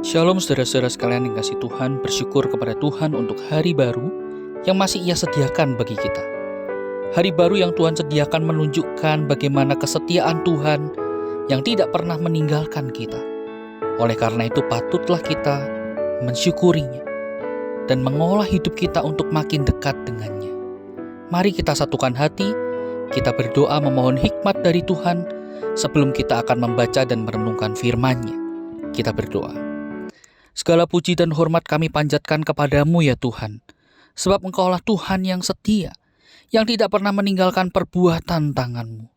Shalom saudara-saudara sekalian yang kasih Tuhan, bersyukur kepada Tuhan untuk hari baru yang masih Ia sediakan bagi kita. Hari baru yang Tuhan sediakan menunjukkan bagaimana kesetiaan Tuhan yang tidak pernah meninggalkan kita. Oleh karena itu patutlah kita mensyukurinya dan mengolah hidup kita untuk makin dekat dengannya. Mari kita satukan hati, kita berdoa memohon hikmat dari Tuhan sebelum kita akan membaca dan merenungkan firman-Nya. Kita berdoa. Segala puji dan hormat kami panjatkan kepadamu ya Tuhan, sebab Engkaulah Tuhan yang setia, yang tidak pernah meninggalkan perbuatan tangan-Mu.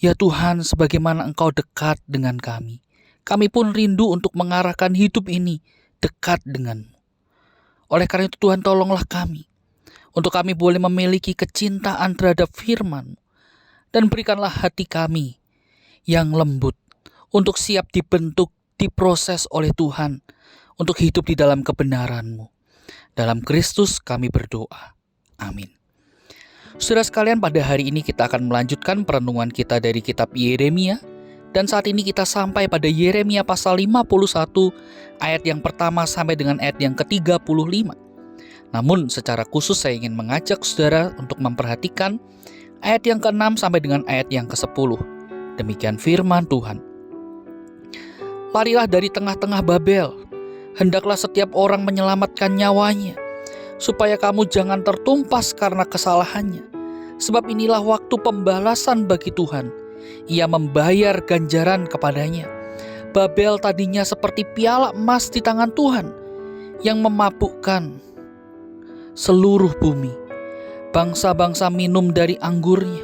Ya Tuhan, sebagaimana Engkau dekat dengan kami pun rindu untuk mengarahkan hidup ini dekat dengan-Mu. Oleh karena itu Tuhan, tolonglah kami, untuk kami boleh memiliki kecintaan terhadap firman-Mu, dan berikanlah hati kami yang lembut, untuk siap dibentuk, diproses oleh Tuhan, untuk hidup di dalam kebenaran-Mu. Dalam Kristus kami berdoa. Amin. Saudara sekalian, pada hari ini kita akan melanjutkan perenungan kita dari kitab Yeremia. Dan saat ini kita sampai pada Yeremia pasal 51 ayat yang pertama sampai dengan ayat yang ke-35. Namun secara khusus saya ingin mengajak saudara untuk memperhatikan ayat yang ke-6 sampai dengan ayat yang ke-10. Demikian firman Tuhan. Larilah dari tengah-tengah Babel. Hendaklah setiap orang menyelamatkan nyawanya, supaya kamu jangan tertumpas karena kesalahannya. Sebab inilah waktu pembalasan bagi Tuhan. Ia membayar ganjaran kepadanya. Babel tadinya seperti piala emas di tangan Tuhan, yang memabukkan seluruh bumi. Bangsa-bangsa minum dari anggurnya.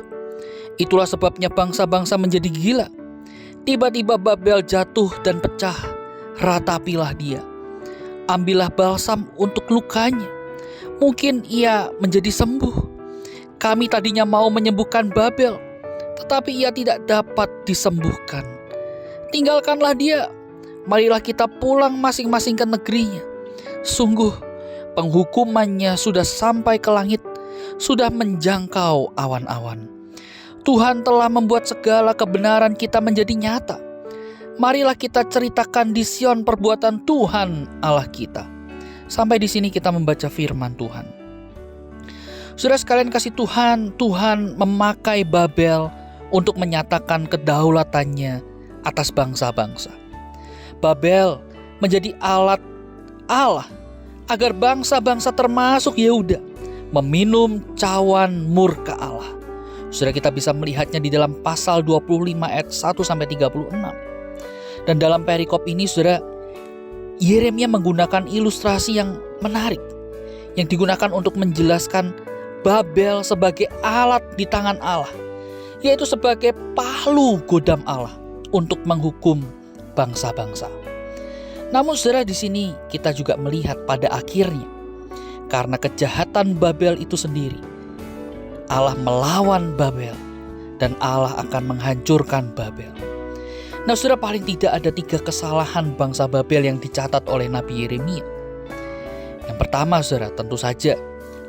Itulah sebabnya bangsa-bangsa menjadi gila. Tiba-tiba Babel jatuh dan pecah. Ratapilah dia. Ambillah balsam untuk lukanya. Mungkin ia menjadi sembuh. Kami tadinya mau menyembuhkan Babel, tetapi ia tidak dapat disembuhkan. Tinggalkanlah dia. Marilah kita pulang masing-masing ke negerinya. Sungguh, penghukumannya sudah sampai ke langit, sudah menjangkau awan-awan. Tuhan telah membuat segala kebenaran kita menjadi nyata. Marilah kita ceritakan di Sion perbuatan Tuhan Allah kita. Sampai di sini kita membaca firman Tuhan. Saudara sekalian kasih Tuhan, Tuhan memakai Babel untuk menyatakan kedaulatannya atas bangsa-bangsa. Babel menjadi alat Allah agar bangsa-bangsa termasuk Yehuda meminum cawan murka Allah. Saudara, kita bisa melihatnya di dalam pasal 25 ayat 1 sampai 36. Dan dalam perikop ini saudara, Yeremia menggunakan ilustrasi yang menarik, yang digunakan untuk menjelaskan Babel sebagai alat di tangan Allah, yaitu sebagai palu godam Allah untuk menghukum bangsa-bangsa. Namun saudara, di sini kita juga melihat pada akhirnya, karena kejahatan Babel itu sendiri, Allah melawan Babel dan Allah akan menghancurkan Babel. Nah saudara, paling tidak ada 3 kesalahan bangsa Babel yang dicatat oleh Nabi Yeremia. Yang pertama saudara, tentu saja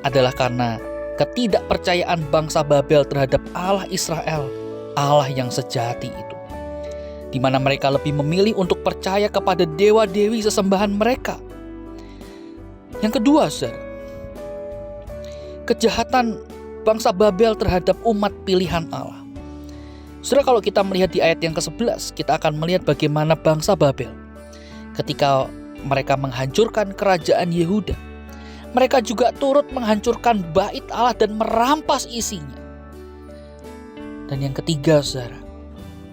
adalah karena ketidakpercayaan bangsa Babel terhadap Allah Israel, Allah yang sejati itu, di mana mereka lebih memilih untuk percaya kepada dewa-dewi sesembahan mereka. Yang kedua saudara, kejahatan bangsa Babel terhadap umat pilihan Allah. Saudara, kalau kita melihat di ayat yang ke-11, kita akan melihat bagaimana bangsa Babel ketika mereka menghancurkan kerajaan Yehuda, mereka juga turut menghancurkan bait Allah dan merampas isinya. Dan yang ketiga saudara,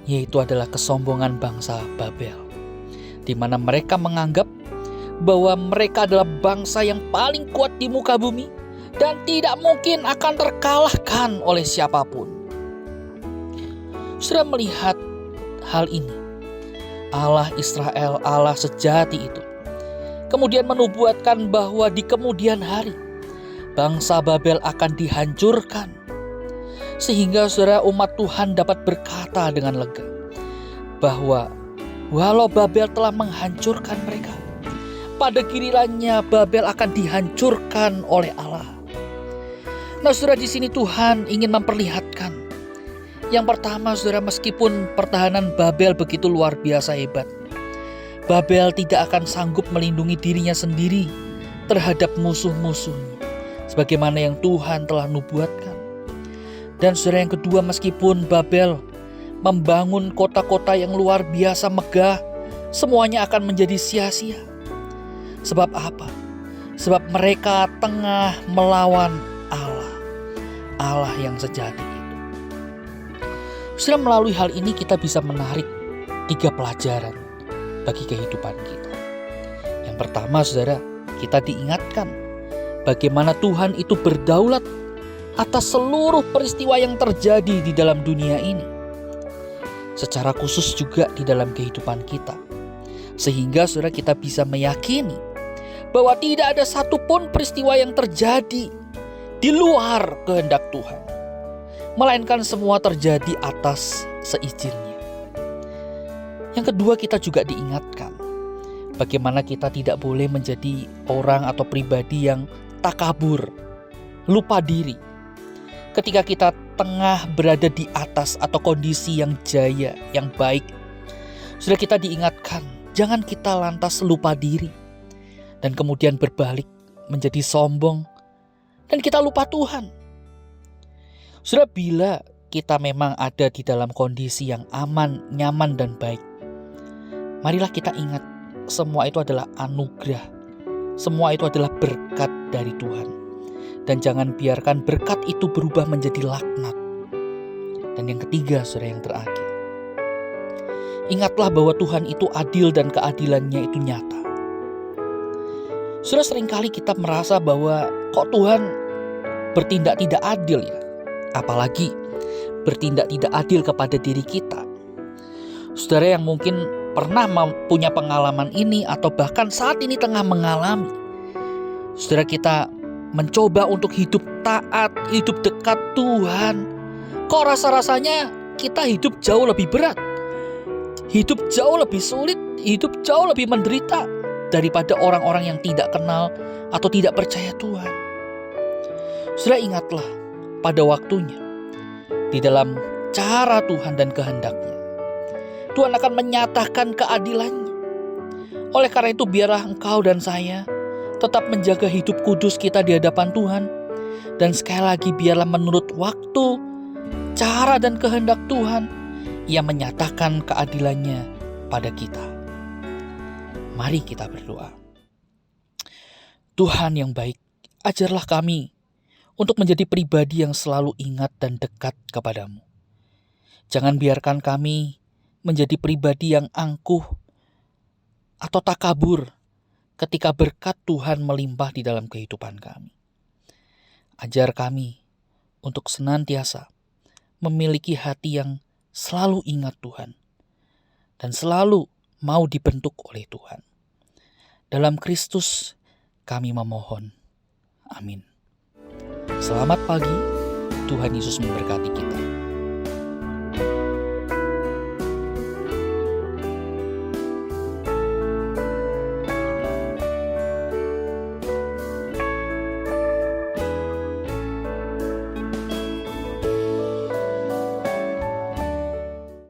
yaitu adalah kesombongan bangsa Babel, di mana mereka menganggap bahwa mereka adalah bangsa yang paling kuat di muka bumi dan tidak mungkin akan terkalahkan oleh siapapun. Sudah melihat hal ini, Allah Israel, Allah sejati itu, kemudian menubuatkan bahwa di kemudian hari bangsa Babel akan dihancurkan, sehingga saudara, umat Tuhan dapat berkata dengan lega bahwa walau Babel telah menghancurkan mereka, pada gilirannya Babel akan dihancurkan oleh Allah. Nah saudara, di sini Tuhan ingin memperlihatkan, yang pertama saudara, meskipun pertahanan Babel begitu luar biasa hebat, Babel tidak akan sanggup melindungi dirinya sendiri terhadap musuh-musuhnya, sebagaimana yang Tuhan telah nubuatkan. Dan saudara, yang kedua, meskipun Babel membangun kota-kota yang luar biasa megah, semuanya akan menjadi sia-sia. Sebab apa? Sebab mereka tengah melawan Allah yang sejati itu. Saudara, melalui hal ini kita bisa menarik 3 pelajaran bagi kehidupan kita. Yang pertama, saudara, kita diingatkan bagaimana Tuhan itu berdaulat atas seluruh peristiwa yang terjadi di dalam dunia ini. Secara khusus juga di dalam kehidupan kita. Sehingga saudara, kita bisa meyakini bahwa tidak ada satupun peristiwa yang terjadi di luar kehendak Tuhan, melainkan semua terjadi atas seizinnya. Yang kedua, kita juga diingatkan bagaimana kita tidak boleh menjadi orang atau pribadi yang takabur, lupa diri. Ketika kita tengah berada di atas atau kondisi yang jaya, yang baik, sudah kita diingatkan, jangan kita lantas lupa diri dan kemudian berbalik menjadi sombong dan kita lupa Tuhan. Sudah, bila kita memang ada di dalam kondisi yang aman, nyaman, dan baik, marilah kita ingat semua itu adalah anugerah. Semua itu adalah berkat dari Tuhan. Dan jangan biarkan berkat itu berubah menjadi laknat. Dan yang ketiga, saudara, yang terakhir, ingatlah bahwa Tuhan itu adil dan keadilannya itu nyata. Saudara, seringkali kita merasa bahwa kok Tuhan bertindak tidak adil ya. Apalagi bertindak tidak adil kepada diri kita. Saudara yang mungkin pernah punya pengalaman ini atau bahkan saat ini tengah mengalami. Saudara, kita mencoba untuk hidup taat, hidup dekat Tuhan. Kok rasa-rasanya kita hidup jauh lebih berat, hidup jauh lebih sulit, hidup jauh lebih menderita daripada orang-orang yang tidak kenal atau tidak percaya Tuhan. Saudara, ingatlah pada waktunya di dalam cara Tuhan dan kehendaknya, Tuhan akan menyatakan keadilannya. Oleh karena itu, biarlah engkau dan saya tetap menjaga hidup kudus kita di hadapan Tuhan. Dan sekali lagi, biarlah menurut waktu, cara dan kehendak Tuhan, Ia menyatakan keadilannya pada kita. Mari kita berdoa. Tuhan yang baik, ajarlah kami untuk menjadi pribadi yang selalu ingat dan dekat kepadamu. Jangan biarkan kami menjadi pribadi yang angkuh atau takabur ketika berkat Tuhan melimpah di dalam kehidupan kami. Ajar kami untuk senantiasa memiliki hati yang selalu ingat Tuhan dan selalu mau dibentuk oleh Tuhan. Dalam Kristus kami memohon. Amin. Selamat pagi, Tuhan Yesus memberkati kita.